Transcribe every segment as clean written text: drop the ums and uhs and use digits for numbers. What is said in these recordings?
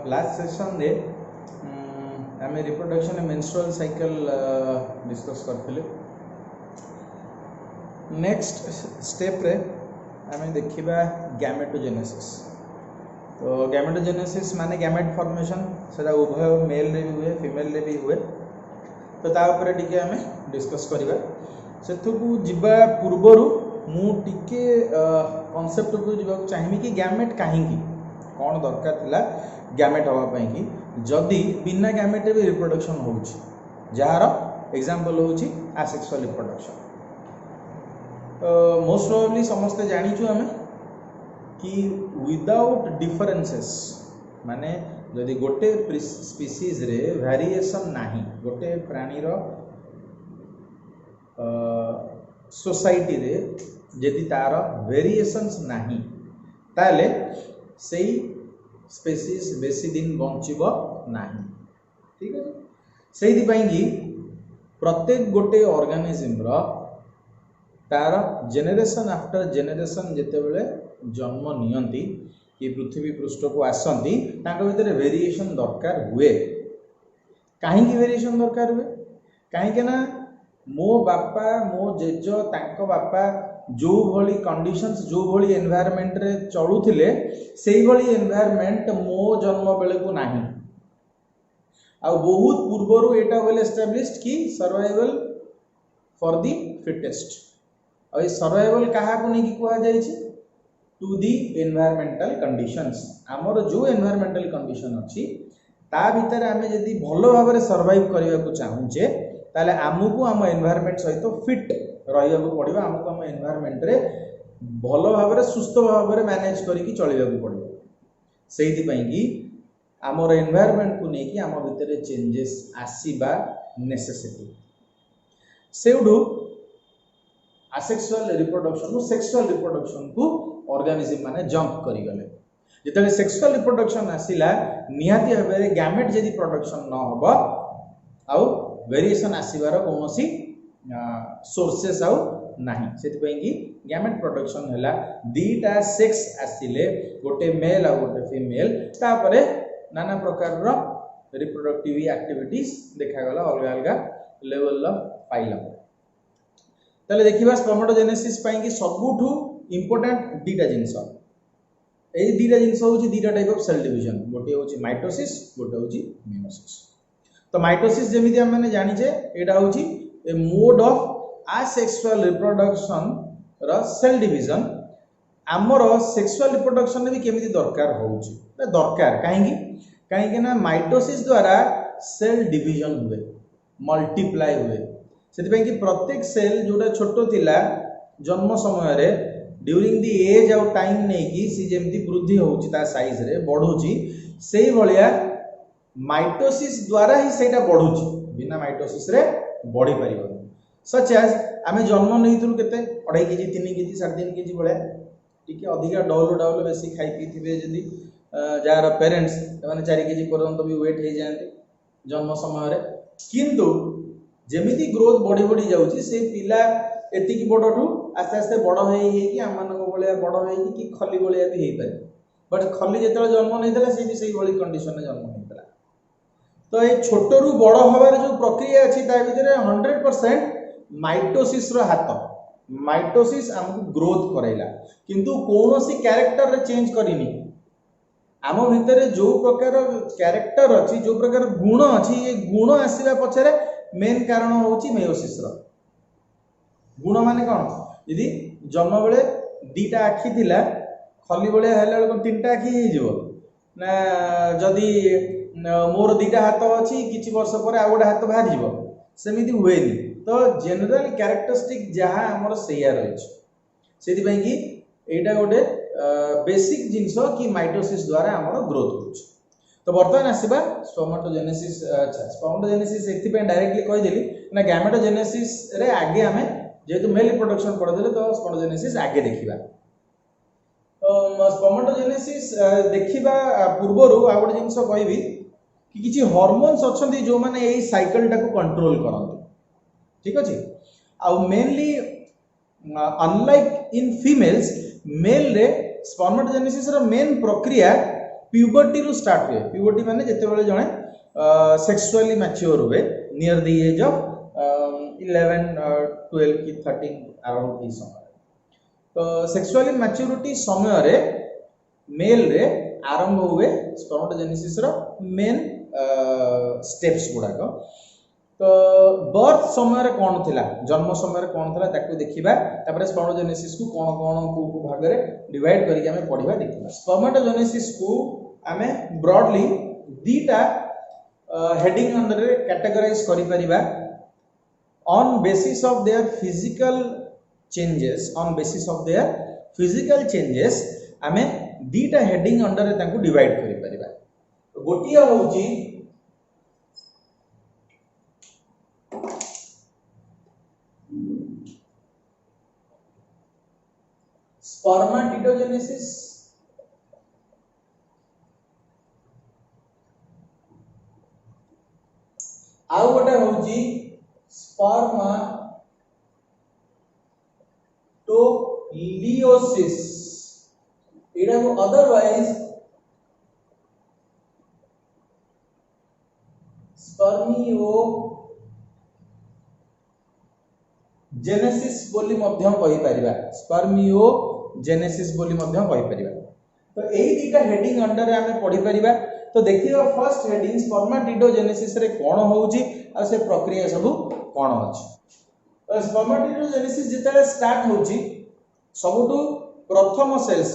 Last session रे आम reproduction menstrual cycle discuss करथिले। नेक्स्ट स्टेप रे आम देखिबा गैमेटोजेनेसिस। तो गैमेटोजेनेसिस माने गैमेट फॉर्मेशन सेटा उभय मेल रे भी हुए फीमेल रे भी हुए। तो ता ऊपर टिके आम डिस्कस करिबा। सेथुकु जिबा पूर्वरु मु टिके कांसेप्ट को जिबा चाहिमी कि गैमेट काहेकि कौन दरकार थिला गैमेट हवा पई कि जदि बिना गैमेट भी रिप्रोडक्शन होउछि जार एग्जांपल होउछि एसेक्सुअल रिप्रोडक्शन। मोस्ट प्रोबेबली समस्त जानिछु हमें कि विदाउट डिफरेंसेस माने जदि गोटे स्पीसीज रे वेरिएशन नाही गोटे प्राणी रो सोसाइटी रे जदि तार वेरिएशंस नाही ताले सेही स्पीसीज बेसी दिन बंचिबो नाही। ठीक है सेही पई कि प्रत्येक गोटे ऑर्गेनिज्म रो तार जेनेरेशन आफ्टर जेनेरेशन जेते बेले जन्म नियंती कि पृथ्वी पृष्ठ को आसंती तांको भीतर वेरिएशन दरकार हुए। काहे की वेरिएशन दरकार हुए काहे ना मो बापा मो जेज तांको बापा जो भली कंडीशंस जो भली एनवायरनमेंट रे चलुथिले सेही भली एनवायरनमेंट मो जन्म बेले को नाही। आ बहुत पूर्वरु एटा वेल एस्टैब्लिश्ड कि सर्वाइवल फॉर द फिटेस्ट। और ये सर्वाइवल कहा को नहीं कहा जाए टू दी एनवायरमेंटल कंडीशंस। आमर जो एनवायरमेंटल कंडीशन अच्छी ता भीतर आमे जदि भलो भाव में सर्वाइव करने को चाहूचे ताले आमको आम एनवायरमेंट सहित फिट रहा पड़ो। आमको आम एनवायरमेंट रे भलो भाव में सुस्थ भाव में मैनेज करके चलने पड़ो। से कि आमर एनवायरमेंट को लेकिन आम भीतर चेंजेस आसीबा नेसेसिटी। सेउडू असेक्सुअल रिप्रोडक्शन को सेक्सुअल रिप्रोडक्शन को ऑर्गेनिज्म माने जंप करी गले। जेतले सेक्सुअल रिप्रोडक्शन आसिला निहाती भाबरे गैमेट जदि प्रोडक्शन न होबो आउ वेरिएशन आसीबार कोनोसी सोर्सेस आउ नाही। सेति पई कि गैमेट प्रोडक्शन हैला दीटा सेक्स आसिले गोटे मेल आ गोटे फीमेल तापरे नाना प्रकार रो रिप्रोडक्टिव एक्टिविटीज देखा गला अलग अलग लेवल लो फाइलम। ताले देखिबा स्पर्मेटोजेनेसिस पई कि सबुठु इंपोर्टेंट दीटा जिंस ए दीटा जिंस होची दीटा टाइप ऑफ सेल डिवीजन। गोटे होची माइटोसिस गोटे होची मेयोसिस। तो माइटोसिस जेमिति हम माने जानि जे एटा होची a mode of asexual reproduction रो सेल डिवीजन। आमर सेक्सुअल रिप्रोडक्शन भी केमिति दरकार होची दरकार काहेकि ना माइटोसिस द्वारा सेल डिवीजन हुए मल्टीप्लाई हुए। से कि प्रत्येक सेल जोटा छोटो थिला जन्म समय रे ड्यूरिंग दी एज आउ टाइम नहीं कि सी जेमती वृद्धि होची ता साइज रे बढ़ुची सेही भलिया माइटोसिस द्वारा ही सेटा बढ़ुची बिना माइटोसिस रे बढ़ी परिबो। सच एज आमे जन्म नैथुर केते 2.5 केजी 3 केजी 3.5 केजी भलिया टिके अधिका डाउल बेसी खाई पी थिबे जदी जार पेरेंट्स माने 4 केजी पर्यंत भी वेट हे जानते जन्म समय रे। किंतु जेमिति ग्रोथ बढ़ी बढ़ी जाउची से पिला एतिकी बडठू आस्ते आस्ते बड़ कि आम भाया बड़ कि खली भाया भी हो पारे। बट खली जो जन्म नहीं सी भी से कंडीशन जन्म नहीं। तो ये छोटू बड़ हबार जो प्रक्रिया अच्छी भर 100% माइटोसिस रो हाथ। माइटोसिस आमको ग्रोथ कराइला किंतु कौन सी कैरेक्टर रे चेंज करनी। आम भितर जो प्रकार कैरेक्टर अच्छी जो प्रकार गुण अच्छी ये गुण आसवा पछरे मेन कारण होची मेयोसिस रो। गुण माने कौन यदि जन्म बेले दीटा आखि थिला खली बेले हैला बेले तीनटा आखि हे जिवो ना जदि मोर दीटा हाथ अच्छी किछि वर्ष पर आ गोटे हाथ बाहर जिवो सेमिति हुएनी। तो जनरल कैरेक्टरिस्टिक जहाँ आमर सेया रहिछ सेति पई कि एटा गोटे बेसिक जिंस कि माइटोसिस द्वारा आमर ग्रोथ होछ। तो बर्तमान आसीबा स्पर्मेटोजेनेसिस। अच्छा स्पर्मेटोजेनेसिस एथि पे डायरेक्टली कहि देली ना गैमेटोजेनेसिस रे आगे हमें जेहेतु मेल रिप्रोडक्शन पढ़ देले तो स्पर्मेटोजेनेसिस आगे देखिबा। तो स्पर्मेटोजेनेसिस देखिबा पूर्वरु आ गोटे जिंस कहबी कि किछि हार्मोन्स अछंती जो माने एई साइकिल टाको कंट्रोल करंती। ठीक अछि आ mainly unlike in females male रे स्पर्मेटोजेनेसिस रो मेन प्रक्रिया प्यूबर्टी रु स्टार्ट हुए प्यूबर्टी माने जते बेले जणे सेक्सुअली मैच्योर हुए नियर द एज ऑफ 11 12 की 13 अराउंड ई समय तो सेक्सुअली मैच्योरिटी समय रे मेल रे आरंभ हुए स्पर्मेटोजेनेसिस रो मेन स्टेप्स गुडाक तो बर्थ समय कौन थिला जन्म समय कौन थिला ताकू देखिबा तापर स्पर्मेटोजेनेसिस को कौन कौन को भाग रे डिवाइड करके हमें पढिबा देखिबा स्पर्मेटोजेनेसिस को हमें ब्रॉडली दीटा हेडिंग अंडर रे कैटेगराइज करि परिबा on basis of their physical changes on basis of their physical changes हमें दीटा हेडिंग अंडर रे ताकू डिवाइड करि परिबा गोटिया होची स्पर्मेटोजेनेसिस आउ गोटे होची स्पर्मेटोलियोसिस एटा को अदरवाइज स्पर्मियोजेनेसिस बोली मध्यम कहि परिबा स्पर्मियोजेनेसिस बोली मध्यम कहि परिबा तो एही दीटा हेडिंग अंडर रे हमें पढि परिबा तो देखियो फर्स्ट हेडिंग स्पर्मेटोजेनेसिस रे कोन होउची आ से प्रक्रिया सब कोन अछि तो स्पर्मेटोजेनेसिस जेतले स्टार्ट होउची सबटू प्रथम सेल्स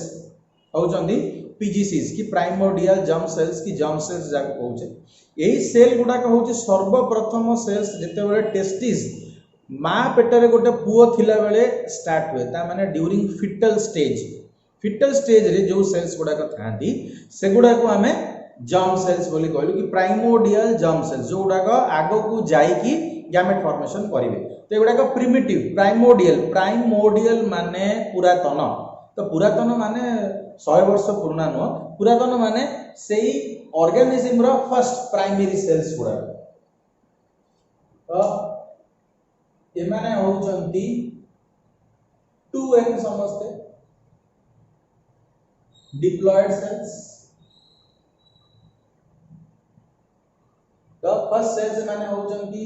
होउचंदी पीजीसीज की प्राइमोर्डियल जर्म सेल्स की जर्म सेल्स जाको कहउचे एही सेल गुडा को होउची सर्वप्रथम सेल्स जेते बेले टेस्टिस मां पेटरे गोटे पुओ थिला बेले स्टार्ट हुए ता माने ड्यूरिंग फिटल स्टेज रे जो सेल्स गुडा को थांती से गुडा को हमें जर्म सेल्स बोली कहलु कि प्राइमोर्डियल जर्म सेल्स जो गुडा को आगो को जाई की गैमेट फॉर्मेशन करिवे तो एगुडा को प्रिमिटिव प्राइमोर्डियल माने पुरातन तो पुरातन माने 100 वर्ष पुराना न पुरातन माने सेही organism row first primary cells गुडा तो ए माने होउचंती 2n समस्ते डिप्लॉयड सेल्स तो फर्स्ट सेल्स माने होउचंती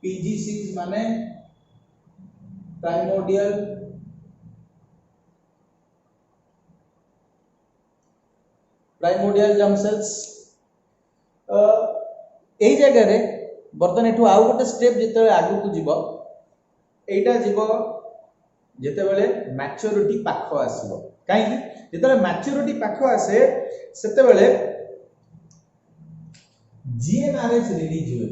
पीजीसीज माने प्राइमोर्डियल जर्म सेल्स एई जगह रे बर्तन एठू आउ गोटे स्टेप जेते आगु को जीवो एटा जीवो जेते बेले मैच्योरिटी पाखो आसीबो काई जेते मैच्योरिटी पाखो आसे सेते बेले जीएनआरएच रिलीज हुए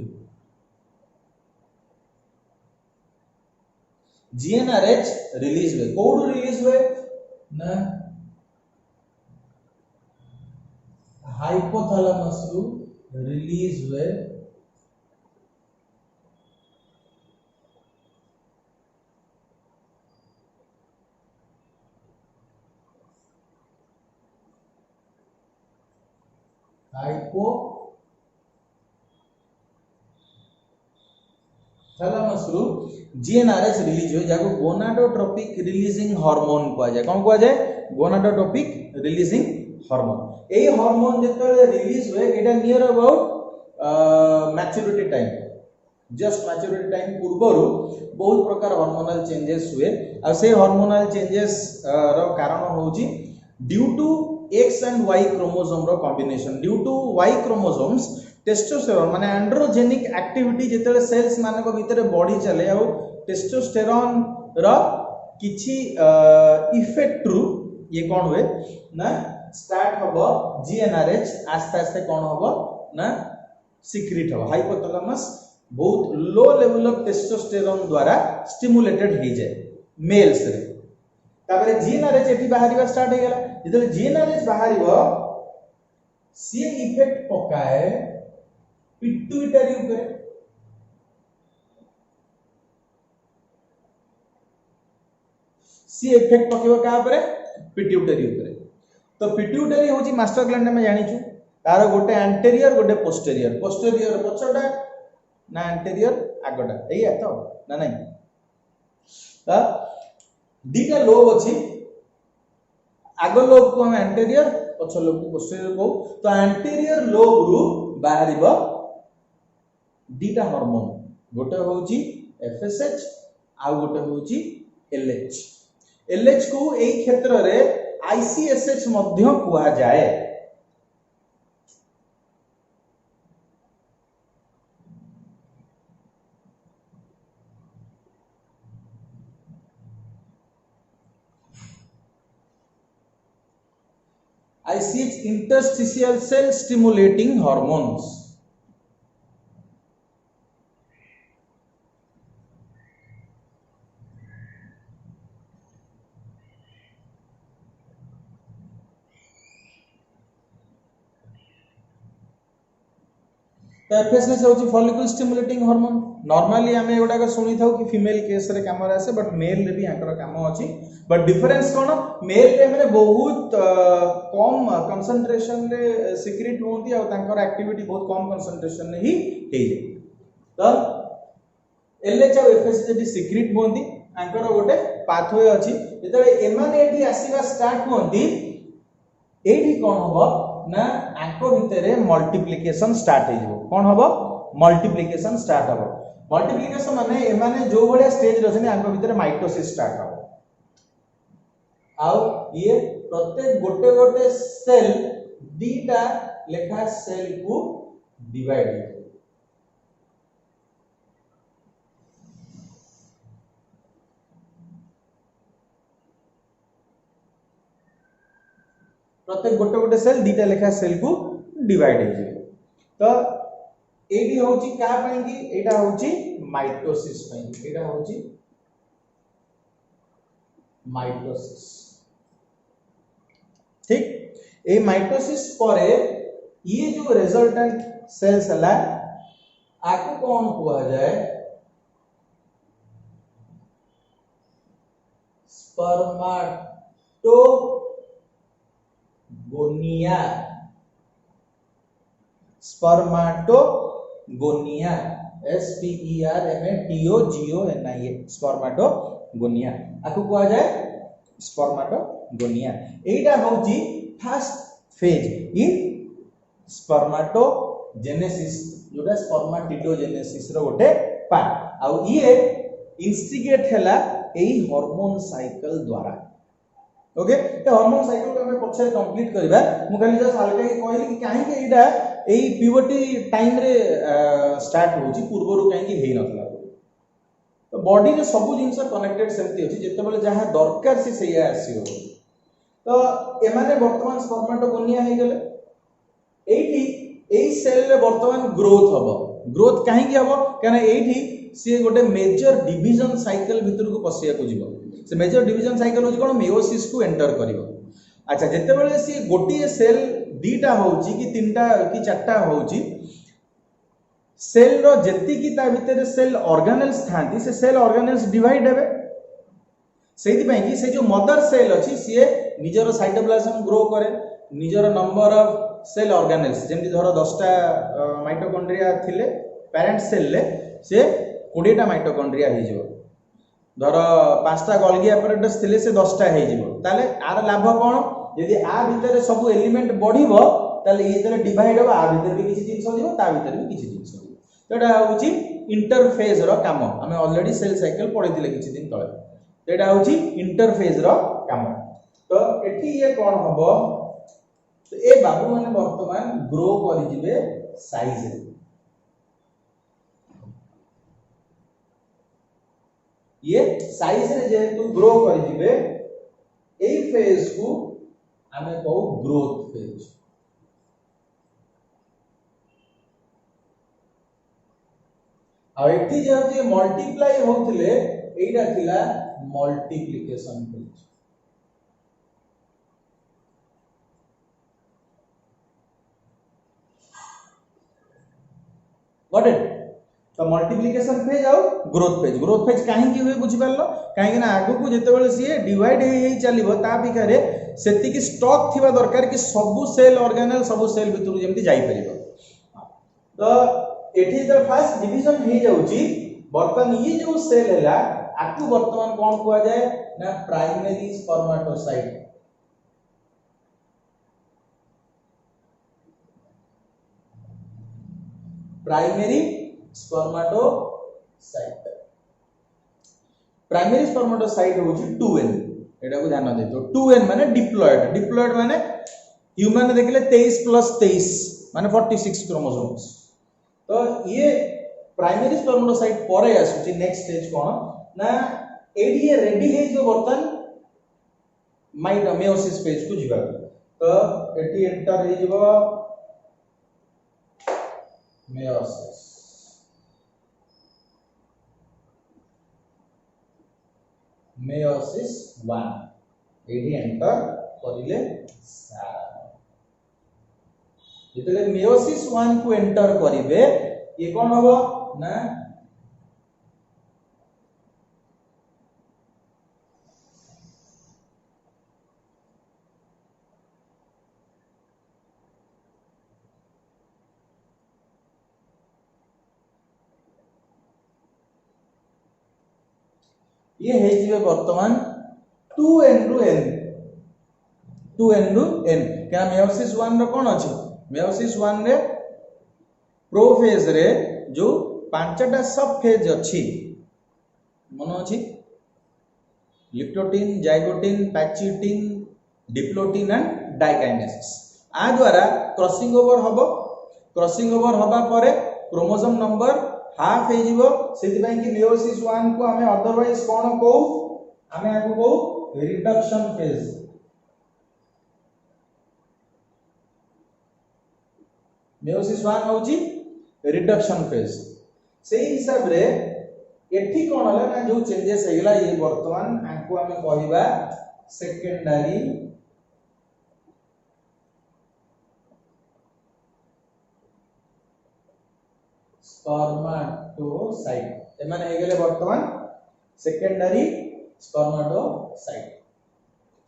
जीएनआरएच रिलीज हुए कोड रिलीज हुए ना हाइपोथैलेमस रु रिलीज हुए हाइपोथैलेमस रु जीएनआरएच रिलीज हुए जाको गोनाडोट्रोपिक रिलीजिंग हार्मोन को जाय कोन को जाय गोनाडोट्रोपिक रिलीजिंग हार्मोन ए हार्मोन जेते रिलीज हुए एटा near about maturity time just maturity time पूर्वरु बहुत प्रकार हार्मोनल चेंजेस हुए आ से हार्मोनल चेंजेस रो कारण होउची due to X and Y chromosome रो combination due to Y chromosomes testosterone माने एंड्रोजेनिक एक्टिविटी जेते सेल्स मानको भितर बॉडी चले आ टेस्टोस्टेरोन रो किछि इफेक्ट रु ये कोन हुए ना स्टार्ट हबो जीएनआरएच आस्ते आस्ते कोन हबो ना सिक्रीट हबो हाइपोथैलेमस बहुत लो लेवल ऑफ टेस्टोस्टेरोन द्वारा स्टिमुलेटेड हो जाए मेल्स रे तापर जीएनआरएच एठी बाहरिबा स्टार्ट हो गेला जेते जीएनआरएच बाहरिबो सी इफेक्ट पकाए पिट्यूटरी ऊपर सी इफेक्ट पकेबो का ऊपर पिट्यूटरी ऊपर तो पिट्यूटरी होची मास्टर ग्लैंड में जानिछु तार गोटे एंटेरियर गोटे पोस्टेरियर पछटा ना एंटेरियर आगटा एया तो ना नहीं दीटा लोब अछि आग लोब को हम एंटीरियर पछ लोब को पोस्टीरियर कहू तो एंटीरियर लोब रु बाहरिबो दीटा हार्मोन गोटे होउची एफएसएच आ गोटे होउची एलएच एलएच को एई क्षेत्र रे आईसीएसएच मध्य कुआ जाए ICH interstitial cell stimulating hormones तो एफएसएच होची फॉलिकल स्टिमुलेटिंग हार्मोन नॉर्मली हमें एगुडा को सुनी थाउ कि फीमेल केस रे काम आसे बट मेल रे भी आकर काम अछि बट डिफरेंस कोन मेल रे माने बहुत कम कंसंट्रेशन रे सीक्रेट होंती और तांकर एक्टिविटी बहुत कम कंसंट्रेशन रे ही हेई तो एलएच और एफएसएच जदी सीक्रेट होंती आंकर गोटे पाथवे अछि जेतले एमाने एठी आसीबा स्टार्ट होंती एठी कोन होबो ना आंको भितरे मल्टीप्लिकेशन स्टार्ट हे जबो कोन होबो मल्टीप्लिकेशन स्टार्ट होबो मल्टीप्लिकेशन माने एमाने जो बडे स्टेज रछने आंको भितरे माइटोसिस स्टार्ट होबो आउ ये प्रत्येक गोटे गोटे सेल दीटा लेखा सेल को डिवाइड हे प्रत्येक गोटे गोटे सेल दीटा लेखा सेल को डिवाइड हे तो एडी होची का पई की एटा होची माइटोसिस पई एटा होची माइटोसिस ठीक ए माइटोसिस परे ये जो रिजल्टेंट सेल्स हला आको कोन हुआ जाए स्पर्माटो गोनिया स्पर्माटोगोनिया SPERMATOGONIA स्पर्माटोगोनिया आकु कहा जाए स्पर्माटोगोनिया एटा होची फर्स्ट फेज इन स्पर्माटोजेनेसिस जोटा स्पर्माटिडोजेनेसिस रो गोटे पार्ट आ ये इंस्टिगेट हैला एई हार्मोन साइकिल द्वारा ओके ए हार्मोन साइकिल को हमें पछे कंप्लीट करबा मु खाली जस्ट हल्का के कहली कि काहे के एटा एई प्यूबर्टी टाइम रे स्टार्ट होची पूर्वरु काहे कि हेई नथला तो बॉडी रे सब जिंस कनेक्टेड सेमती अछि जेते बेले जहा दरकार से सेया आसीओ तो एमाने वर्तमान स्पर्माटोगोनिया हे गेले एठी एई सेल रे वर्तमान ग्रोथ हबो ग्रोथ काहे कि हबो काना एठी से गोटे मेजर डिवीजन साइकिल भितर को पसिया को जीवो से मेजर डिवीजन साइकिल होची कोन मेयोसिस को एंटर करिवो अच्छा जेते बेले से गोटी सेल दीटा होची कि तीनटा कि चारटा होची सेल रो जेति कि ता भितर सेल ऑर्गेनेल्स थांती से सेल ऑर्गेनेल्स डिवाइड हेबे सेति पई कि से जो मदर सेल अछि से निजर साइटोप्लाज्म ग्रो करे निजर नंबर ऑफ सेल ऑर्गेनेल्स जेंति धरो 10टा माइटोकॉन्ड्रिया थिले पेरेंट सेल ले से 20टा माइटोकॉन्ड्रिया हे जिवो धर 5टा गोल्गी apparatus थिले से 10टा हे जिवो ताले आर लाभ कोन यदि आ भितर सब एलिमेंट बढ़िबो ताले ये जले डिवाइड हो आ भितर भी किछि जिंस होजिवो ता भितर भी किछि जिंस होजिवो तो एटा होची इंटरफेज रो काम हमें ऑलरेडी सेल साइकिल पढि दिले किछि दिन तळे तो एटा होची इंटरफेज रो काम तो एठी ये कोन हबो तो ए बाबू माने वर्तमान ग्रो करि जिवे साइज रे ये साइज रे जेतु ग्रो करि जिवे एई फेज को हमें कहू ग्रोथ फेज आ एठी जे मल्टीप्लाई होथिले एइटा थिला मल्टीप्लिकेशन फेज गॉट इट तो मल्टीप्लिकेशन फेज आउ ग्रोथ फेज काहे की हुए बुझि परलो काहे कि ना आगु को जेते बेले सी डिवाइड हे चलीबो ता बिकारे सेति की स्टॉक थिबा दरकार कि सब सेल ऑर्गेनेल सब सेल भितरु जेमति जाई परिबो तो एठी जो फर्स्ट डिवीजन हे जाउची वर्तमान ये जो सेल हैला आकु वर्तमान कोन कुआ जाए ना primary spermatocyte primary spermatocyte. Primary spermatocyte होची 2n, एटा को ध्यान देतो। 2n माने डिप्लॉयड, डिप्लॉयड माने ह्यूमन देखले 23 प्लस 23 माने 46 क्रोमोसोम्स। तो ये प्राइमरी स्पर्मेटोसाइट परे आसुची नेक्स्ट स्टेज कोन ना एडी रेडी हे जो बर्तन मेयोसिस फेज को जिबा। तो एटी एंटर हे जिवो मेयोसिस, मेयोसिस 1 एडी एंटर करिले सारा जेतले मेयोसिस 1 को एंटर करिवे ये कोन हबो ना ये हे जिवे वर्तमान 2n रु n, 2n रु n क्या मेयोसिस 1 रो कोन अछि? मेयोसिस 1 रे प्रोफेज रे जो पांचटा सब फेज अछि मन अछि लिप्टोटिन, जाइगोटिन, पैक्सिटिन, डिप्लोटिन एंड डाइकाइनेसिस। आ द्वारा क्रॉसिंग ओवर हबो, क्रॉसिंग ओवर हबा परे क्रोमोसोम नंबर हाफ हे जिवो। सेति पई कि मेयोसिस 1 को हमें अदरवाइज कोन को हमें आको को रिडक्शन फेज, मेयोसिस 1 होची रिडक्शन फेज। से हिसाब रे एठी कोन हला ना जो चेंजेस हेगला ये वर्तमान आको हमें कहिबा सेकेंडरी स्पर्मेटोसाइट। एमाने हे गेले वर्तमान सेकेंडरी स्पर्मेटोसाइट।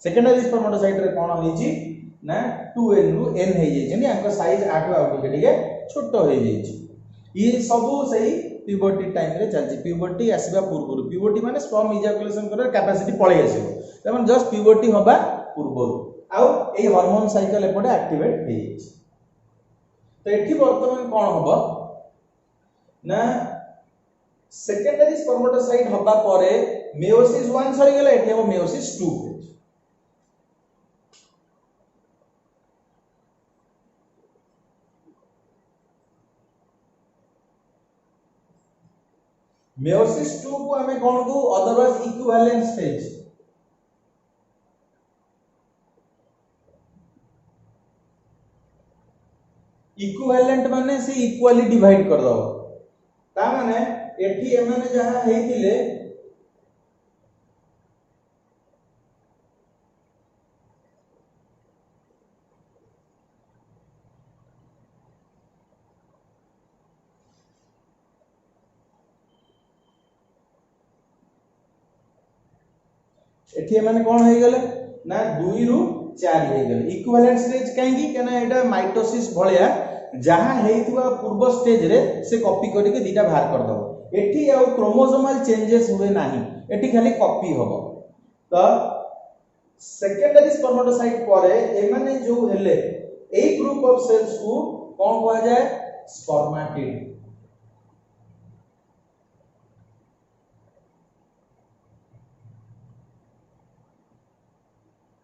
सेकेंडरी स्पर्मेटोसाइट रे कोन होईची ना 2n रु n हे जेछनी आको साइज आठो आउट के छोटो हे जेछि। ये सब सही प्यूबर्टी टाइम रे चलछि। प्यूबर्टी आसीबा पूर्व, प्यूबर्टी माने स्पर्म इजाकुलेशन करे कैपेसिटी पळे आसीबो, तमन जस्ट प्यूबर्टी होबा पूर्व आउ ए हार्मोन साइकिल एपटे एक्टिवेट हे जेछि। तो एठी वर्तमान कोन होबो ना सेकेंडरी स्पर्मेटोसाइट होबा परे मेयोसिस 1 सरी गेला, एठी हो मेयोसिस 2 फेज। मेयोसिस 2 को हमें कोन को अदरवाइज इक्विवेलेंस फेज। इक्विवेलेंट माने से इक्वली डिवाइड कर दो, ता माने एठी एमाने जहां हेतिले एठी एमाने कोन हे गेले ना 2 रु 4 हे गेले। इक्विवेलेंट स्टेज काहेकि केना एटा माइटोसिस भलिया जहां हेइतुवा पूर्व स्टेज रे से कॉपी करके दीटा बाहर कर दबो। एठी आ क्रोमोसोमल चेंजेस हुए नाही, एठी खाली कॉपी होबो। तो सेकेंडरी स्पर्मेटोसाइट परे एमाने जो हेले ए ग्रुप ऑफ सेल्स को कोन कहा जाय स्पर्मेटिड।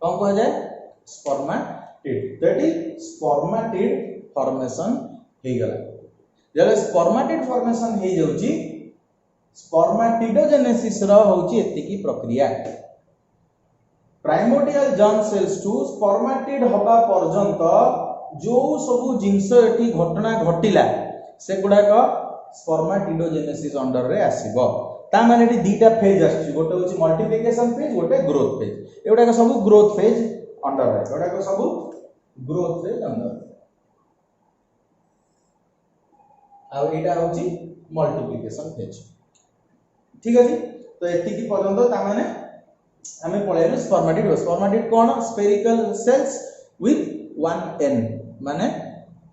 कौन कहा जाए स्पर्मेटिड। तो एटी स्पर्मेटिड फॉर्मेशन हे गला। जले स्पर्मेटिड फॉर्मेशन हे जाउची स्पर्मेटिडोजेनेसिस रो होची एतिकी प्रक्रिया। Primordial germ cells to spermatid हबा पर्यंत जो सब जिंस एटी घटना घटिला से गुडा को स्पर्मेटिडोजेनेसिस अंडर रे आसीबो। ता माने एटी दीटा फेज आछि, गोटे होची मल्टीप्लिकेशन फेज, गोटे ग्रोथ फेज। एउडा को सब ग्रोथ फेज अंडर रे, एउडा को सब ग्रोथ फेज अंडर। आ एटा होची मल्टीप्लिकेशन फेज। ठीक अछि। तो एतिकी पर्यंत ता माने हमें पळेलो स्पर्मेटिड। स्पर्मेटिड कोन स्फेरिकल सेल्स विथ 1n माने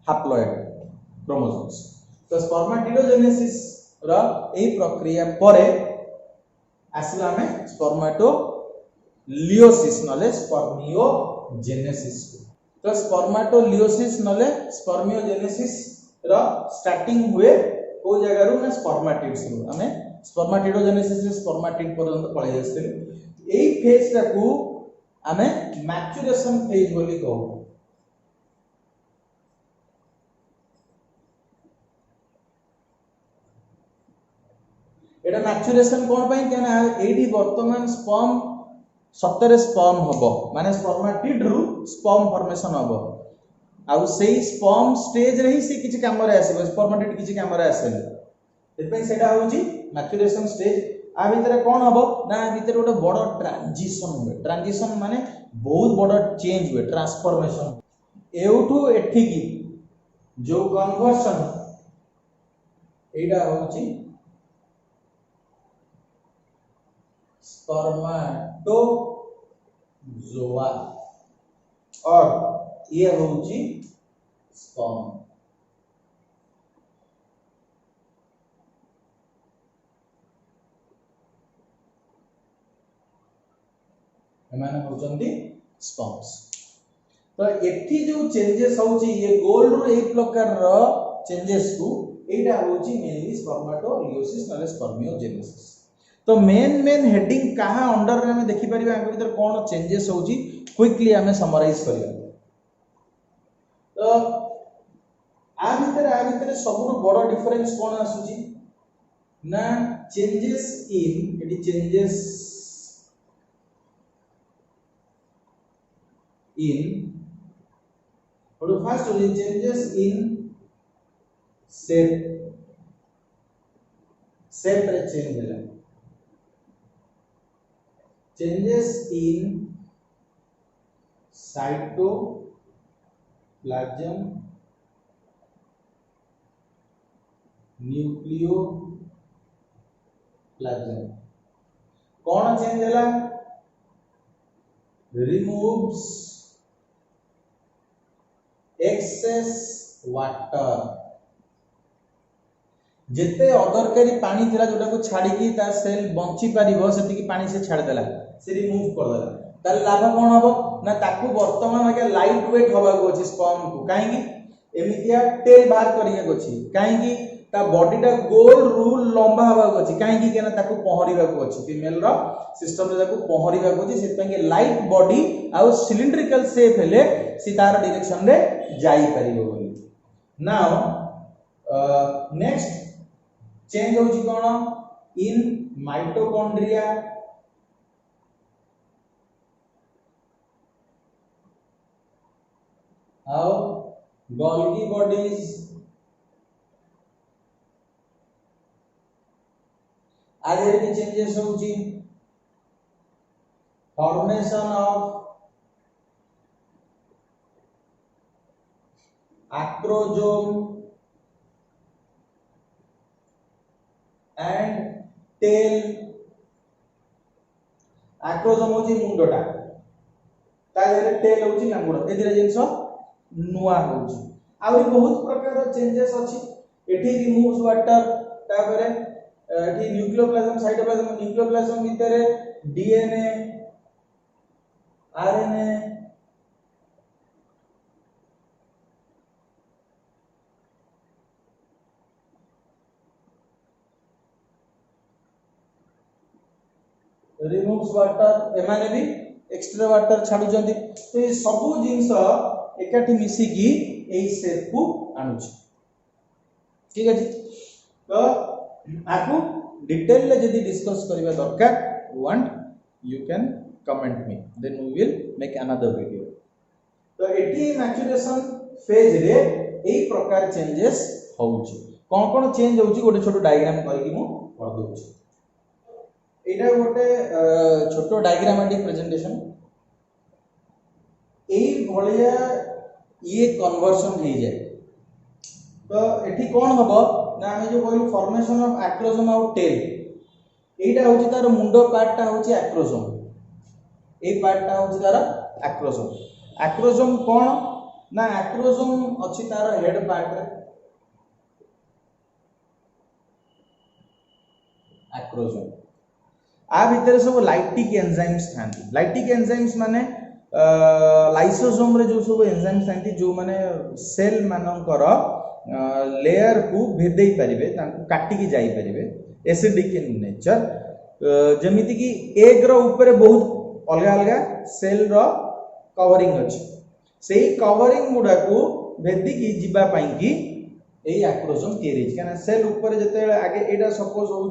हैप्लॉइड क्रोमोसोम्स। तो स्पर्मेटिडोजेनेसिस रा ए प्रक्रिया परे आसिला हमें स्पर्मेटोलियोसिस नले स्पर्मियोजेनेसिस। तो स्पर्मेटोलियोसिस नले स्पर्मियोजेनेसिस ର स्टार्टिंग हुए को जगह रू ना स्पर्माटिड्स रू हमें स्पर्माटिडोजेनेसिस रे स्पर्माटिड पर्यंत पळै आस्थिलु एई फेज टाकू हमें मैच्योरेशन फेज बोली कहू एटा मैच्योरेशन कोन पई के ना एठी वर्तमान स्पर्म सतरे स्पर्म हबो माने स्पर्माटिड रू स्पर्म फॉर्मेशन हबो आउ सेही स्पर्म स्टेज रे ही से किछि काम रे आसे स्पर्माटिड किछि काम रे आसे एपई सेटा होची मैच्योरेशन स्टेज आ भीतर कोन हबो ना भीतर गोटे बड़ ट्रांजिशन हुए ट्रांजिशन माने बहुत बड़ चेंज हुए ट्रांसफॉर्मेशन एउठू एठी की जो कन्वर्शन एटा होची स्पर्माटोजोआ और ये होची स्पर्म एमाने होचंती स्पर्म्स तो एठी जो चेंजेस होची ये गोल्ड रो एक प्रकार रो चेंजेस को एटा होची मेनली स्पर्माटोलियोसिस नले स्पर्मियोजेनेसिस तो मेन हेडिंग कहा अंडर रे हमें देखि परिबा अंक भीतर कोन चेंजेस होची क्विकली हमें समराइज करिया तो आ भीतर सबरो बड़ डिफरेंस कोन आसुची ना चेंजेस इन एडी चेंजेस इन और फर्स्ट हो चेंजेस इन शेप रे चेंज होला changes in cytoplasm nucleoplasm कौन चेंज होला removes excess water जिते अदरकारी पानी थिला जोटा को छाड़ी की ता सेल बंची परिबो सेति की पानी से छाड़ देला से रिमूव कर देला तार लाभ कोन हबो ना ताकू वर्तमान के लाइट वेट हबा को अछि स्पर्म को काहे की एमितिया टेल बाहर करिया को अछि काहे की ता बॉडी टा गोल रूल लंबा हबा को अछि काहे की केना ताकू पहरिबा को अछि फीमेल रो सिस्टम रे ताकू पहरिबा को अछि सेत के लाइट बॉडी आ सिलिंड्रिकल शेप हेले सी तार डायरेक्शन रे जाई परिबो बोली नाउ नेक्स्ट चेंज होची कोन इन माइटोकॉन्ड्रिया हाउ गोल्गी बॉडीज आगे की चेंजेस होची formation of acrosome and tail acrosome होची मुंडटा तारे टेल होची लांगुड़ ए दिरे जिंस नुआ होची आउरी बहुत प्रकार चेंजेस अछि एठी रिमूव्स वाटर तापरे एठी न्यूक्लियोप्लाज्म न्यूक्लियोप्लाज्म भीतर डीएनए आरएनए रिमूव्स वाटर एमाने भी एक्स्ट्रा वाटर छाडु जंदी तो ये सब जिंस एकाठी मिसी की एई शेप को आनुछ ठीक है जी तो आकु डिटेल ले जदी डिस्कस करबा दरकार want you can comment me then we will make another video तो एटी मैच्योरेशन फेज रे एई प्रकार चेंजेस होउची कोन चेंज होउची गोटे छोटो डायग्राम करके मु कर दोउची एटा गोटे छोटो डायग्रामेटिक प्रेजेंटेशन एई भलिया ये कन्वर्शन हो जाए तो एठी कोन हबो ना हम जो कहलु फॉर्मेशन ऑफ एक्रोजोम आउ टेल एटा होची तार मुंडो पार्टटा होची एक्रोजोम ए पार्टटा होची तार एक्रोजोम कोन ना एक्रोजोम अछि तार हेड पार्ट रे एक्रोजोम आ भीतर सब लाइटिक एंजाइम्स थांती लाइटिक एंजाइम्स माने लाइसोसोम रे जो सब एंजाइम्स थांती जो माने सेल मानकर लेयर को भेदे पारे काटिकी जापरे एसिडिक इन नेचर जमीती कि एग ऊपर बहुत अलग अलग सेल रो कवरिंग अच्छी से कवरिंग गुड़ा को भेदिकी जीवाई कि यही आक्रोजम या सेल ऊपर जिते आगे यहाँ सपोज हूँ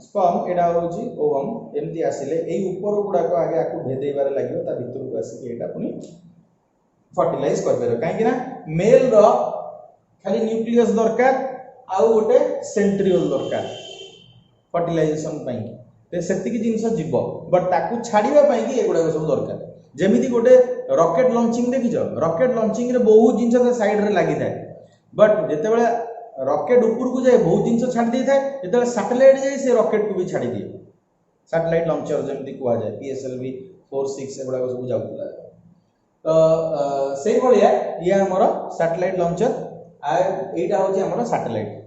स्पर्म एटा होची ओवम एमती आसिले एई ऊपर गुडाको आगे आकु भेदेबार लागियो ता भितर को आसी एटा पुनी फर्टिलाइज कर बेरो काहे कि ना मेल रो खाली न्यूक्लियस दरकार आ गोटे सेंट्रियोल दरकार फर्टिलाइजेशन पई ते सेति की जिंस जीव बट ताकू छाड़ीबा पई कि एगुडा सब दरकार जेमिति गोटे रॉकेट लॉन्चिंग देखिजो रॉकेट लॉन्चिंग रे बहुत जिंस साइड रे लागि थाए बट जेते बेले रॉकेट ऊपर को जाए बहुत जिन छाड़ दे था जो सैटेलाइट जाए से रॉकेट को भी छाड़ी दिए सैटेलाइट लॉन्चर जमी कह जाए PSLV 46 एगुड़ा सब जाऊला तो से भाया ये आमर सैटेलाइट लॉन्चर यहाँ हूँ आमर सैटेलाइट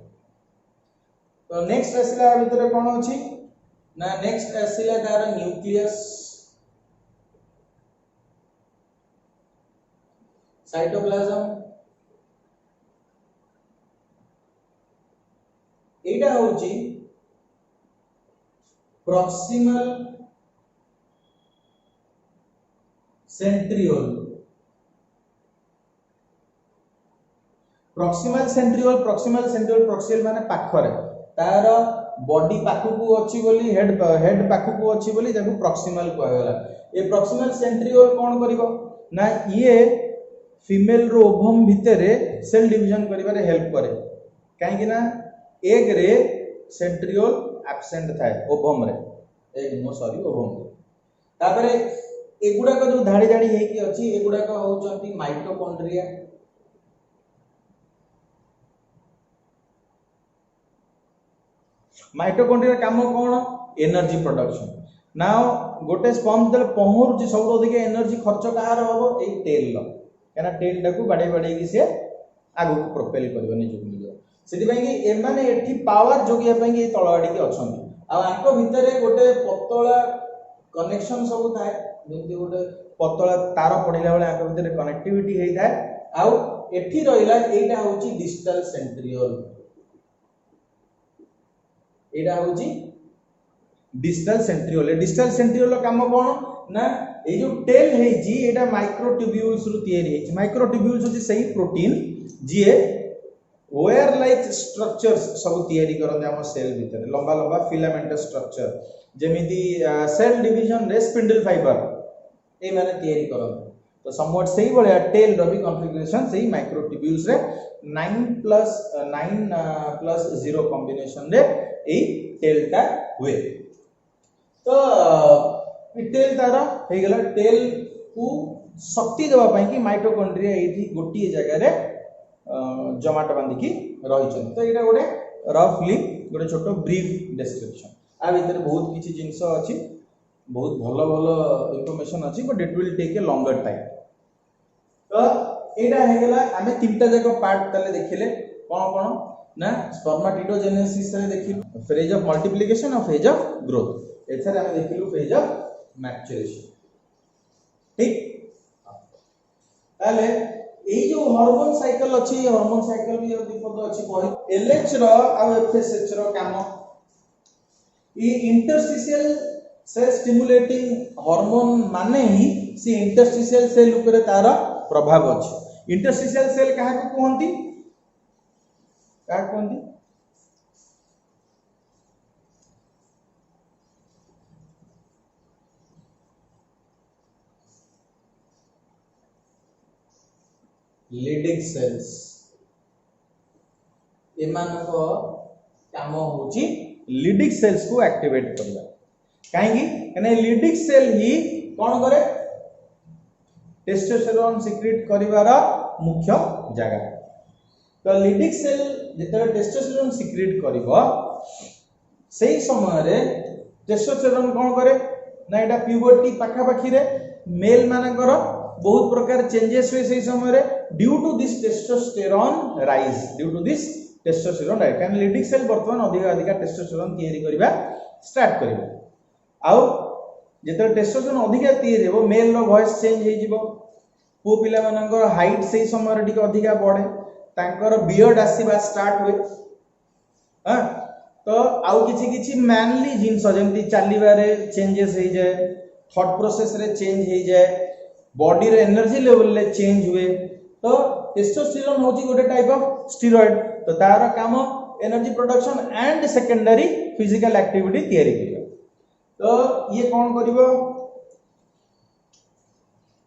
तो नेक्स्ट आसला भितर कौन अच्छी ना नेक्स्ट आसला तार न्यूक्लियस साइटोप्लाज्म एटा होची प्रॉक्सिमल सेंट्रियोल प्रॉक्सियल माने पाखरे तार बॉडी पाखकू अछि बोली हेड पाखकू अछि बोली ताकू प्रॉक्सिमल कहला गला ए प्रॉक्सिमल सेंट्रियोल कोन करिवो ना ये फीमेल रो ओवम भितरे सेल डिवीजन करिबारे हेल्प करे काहे कि ना एग रे सेंट्रियोल एब्सेंट थाए ओवम रे एग नो सॉरी ओवम तापरे एगुडा को जो धाड़ी धाड़ी हे की अछि एगुडा को होचंती माइटोकॉन्ड्रिया माइटोकॉन्ड्रिया काम कोन एनर्जी प्रोडक्शन नाउ गोटे स्पर्म जब पहुर सब अधिक एनर्जी खर्च कहार हो ए टेल लो केना टेल टाकू बाडे बाडे की से आगु को प्रोपेल करबो निजु निजु सेति पई कि एमाने एठी पावर जोगिया पई कि तळ आडी के अछंती आ आंको भितरे गोटे पतला कनेक्शन सब थाए जेंति गोटे पतला तार पडिला बेले आंको भितरे कनेक्टिविटी हेई थाए आ एठी रहिला एटा होची डिस्टल सेंट्रियोल एटा होची डिस्टल सेंट्रियोल काम कोन ना ए जो टेल है जी एटा माइक्रोट्यूब्यूल्स रु तयारी है माइक्रोट्यूब्यूल्स होची सही प्रोटीन जी वेयर लाइक स्ट्रक्चर्स सब तयारी करते हम सेल भीतर लंबा लंबा फिलामेंटस स्ट्रक्चर जेमिति सेल डिवीजन रे स्पिंडल फाइबर ए माने तयारी करते तो समवट सही बळे टेल रो भी कॉन्फ़िगरेशन सही माइक्रोट्यूब्यूल्स रे 9+0 कॉम्बिनेशन रे ए टेल टा हुए तो टेल तार हे गेला टेल को शक्ति देबा पई कि माइटोकॉन्ड्रिया एठी गोटी जगह रे जमाट बांधिकी रही तो ये गोटे रफली गोटे छोट ब्रीफ डिस्क्रिप्शन आ भीतर बहुत किसी जिनस अच्छी बहुत भल भल इंफॉर्मेशन अच्छी but it will take a longer time तो यहाँ है आम तीनटा जाक पार्ट ताले देखिले कौन कौन ना स्पर्माटिडोजेनेसिस रे देखिलु फेज ऑफ मल्टीप्लिकेशन और फेज ऑफ ग्रोथ एथरे आम देखिलु फेज ऑफ मैच्योरेशन ठीक ताले এই जो हार्मोन साइकिल अछि हार्मोन साइकिल भी दिपद अछि कहि एलएच रो आ एफएसएच रो काम ई इंटरस्टिशियल सेल स्टिमुलेटिंग हार्मोन माने ही से इंटरस्टिशियल सेल ऊपर तार प्रभाव अछि इंटरस्टिशियल सेल काहा को कहंती लीडिंग सेल्स एमानको काम होची लीडिंग सेल्स को एक्टिवेट करबा काहेकि कने लीडिंग सेल ही कोन करे टेस्टोस्टेरोन सिक्रेट करिवार मुख्य जगह तो लीडिंग सेल जेते टेस्टोस्टेरोन सिक्रेट करिवो सेही समय रे टेस्टोस्टेरोन कोन करे ना एटा प्यूबर्टी पाखा पाखी रे मेल मानकर बहुत प्रकार चेंजेस हुए से समय रे due to this testosterone rise कारण लीडिंग सेल वर्तमान अधिक अधिक टेस्टोस्टेरोन तैयारी करबा स्टार्ट करिवो आउ जेते टेस्टोस्टेरोन अधिक तैयारी हेबो मेल रो वॉइस चेंज हे जिवो पु पिला मानकर हाइट से समय टिके अधिका बढ़े तांकर बियर्ड आसीबा स्टार्ट हुए हां तो आउ किछि किछि मैनली जिंस जेमति चलीबारे चेंजेस हो जाए थॉट प्रोसेस रे चेंज हो जाए बॉडी रे एनर्जी लेवल रे चेंज हुए तो टेस्टोस्टेरोन होची गोटे टाइप ऑफ स्टेरॉइड तो तार काम energy production and secondary physical activity तैयारी करियो तो ये कौन करिवो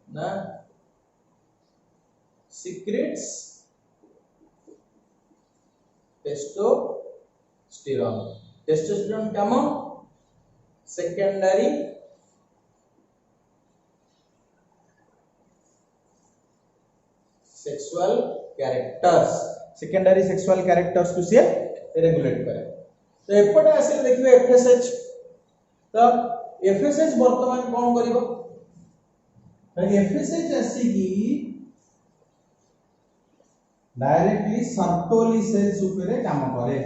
ना सीक्रेट्स टेस्टोस्टेरोन टेस्टोस्टेरोन काम secondary sexual characters secondary sexual characters को से रेगुलेट करे तो एपटे आसे देखिबे एफएसएच तो एफएसएच वर्तमान कोन करिवो एफएसएच आसी की डायरेक्टली सर्टोली सेल्स ऊपर काम करे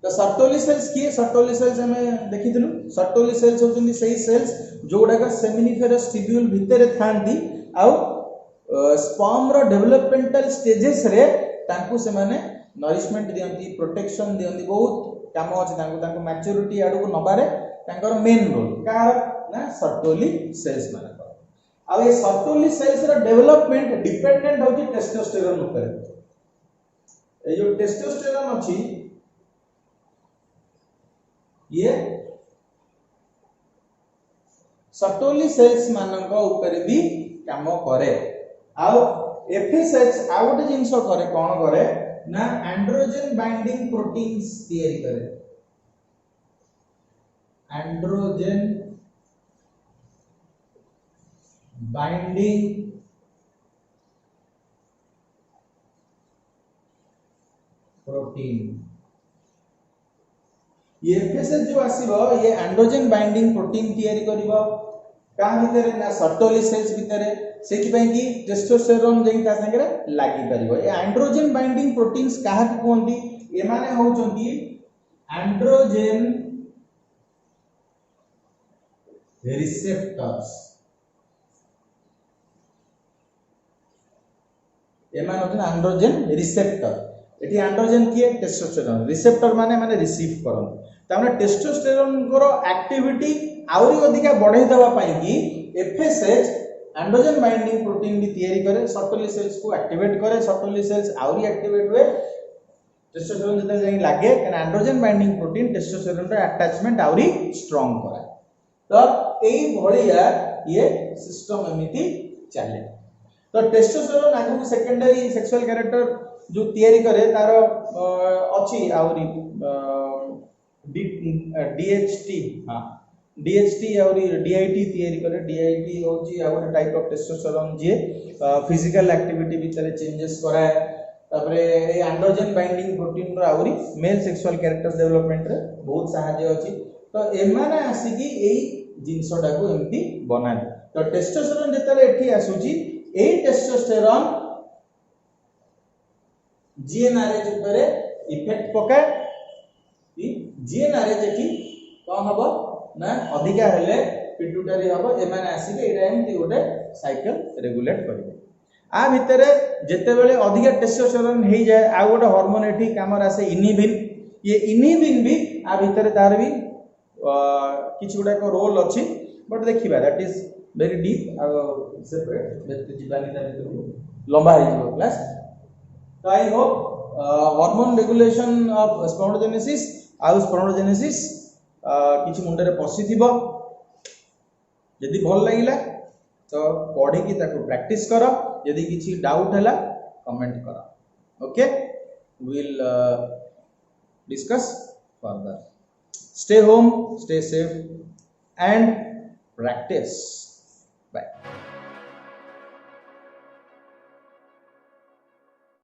तो सर्टोली सेल्स की सर्टोली सेल्स हमें देखिथिलु सर्टोली सेल्स होचंदी सही सेल्स जोडा का सेमिनिफेरस ट्यूब्यूल भितरे थांती आउ स्पर्म रो डेवलपमेंटल स्टेजेस रे तांकु से माने नरिशमेंट दियंती प्रोटेक्शन दियंती बहुत काम अछि तांकु मैच्योरिटी आडू को नबारे तांकर मेन रोल कार ना सर्टोली सेल्स माने आ ये सर्टोली सेल्स रो डेवलपमेंट डिपेंडेंट होची टेस्टोस्टेरोन ऊपर ए जो टेस्टोस्टेरोन अछि ये सर्टोली सेल्स मानक ऊपर भी काम करे आउ एफएसएच आउ गोटे जिंस करे कोन करे ना एंड्रोजन बाइंडिंग प्रोटीन्स तैयारी करे एंड्रोजन बाइंडिंग प्रोटीन ये एफएसएच जो आसीबो ये एंड्रोजन बाइंडिंग प्रोटीन तैयारी करिवो का भितरे ना सर्टोली सेल्स भितरे सेति पय कि टेस्टोस्टेरोन जेई ता संगे लागि परिवो ए एंड्रोजन बाइंडिंग प्रोटीन्स काहा को कोंती ए माने होचंती एंड्रोजन रिसेप्टर्स ए माने होचन एंड्रोजन रिसेप्टर एठी एंड्रोजन किए टेस्टोस्टेरोन रिसेप्टर माने माने रिसीव करन तामे टेस्टोस्टेरोन को एक्टिविटी आउरी अधिका बढ़ाई देबा पई कि एफएसएच एंड्रोजन बाइंडिंग प्रोटीन भी तैयारी करे सर्टोली सेल्स को एक्टिवेट करे सर्टोली सेल्स आउरी एक्टिवेट हुए टेस्टोस्टेरोन जते जाई लागे कना एंड्रोजन बाइंडिंग प्रोटीन टेस्टोस्टेरोन रो अटैचमेंट आउरी स्ट्रांग करे तो एई भलिया ये सिस्टम एमिति चले तो टेस्टोस्टेरोन आगु सेकेंडरी सेक्सुअल कैरेक्टर जो तैयारी करे तार अछि आउरी डीएचटी हां डीएचटी और डीआईटी तैयारी करे डीआईटी होची आउर type of testosterone J physical activity भीतर चेंजेस कराए तापरे ए एंड्रोजन बाइंडिंग प्रोटीन रो आउरी मेल सेक्सुअल कैरेक्टर्स डेवलपमेंट रे बहुत सहायता अछि तो एमाने आसी कि एई जिंसडा को एमती बनाए तो टेस्टोस्टेरोन जेतले एठी आसुची एई टेस्टोस्टेरोन जीएनआरएच ऊपर इफेक्ट पकाए जीएनआरएच एठी कोन हबो ना अधिका हेले पिट्यूटरी हबो एमाने आसीबे एटा एमती गोटे साइकिल रेगुलेट करिवे आ भितरे जेते बेले अधिका टेस्टोस्टेरोन हे जाय आ गोटे हार्मोन एठी कामर आसे इनिबिन ये इनिबिन भी आ भितरे तार भी किछ गुडा को रोल अछि बट देखिबा that is very deep separate बेत जीवानी ता भितर लंबा हे जो क्लास तो I hope hormone regulation of spermogenesis आउ स्पर्मोजेनेसिस किछि मुंडे रे पसी थिबो यदि भल लागिला तो पढ़ी की ताको प्रैक्टिस करो यदि किछि डाउट हैला कमेंट करो okay will discuss further stay home stay safe and practice bye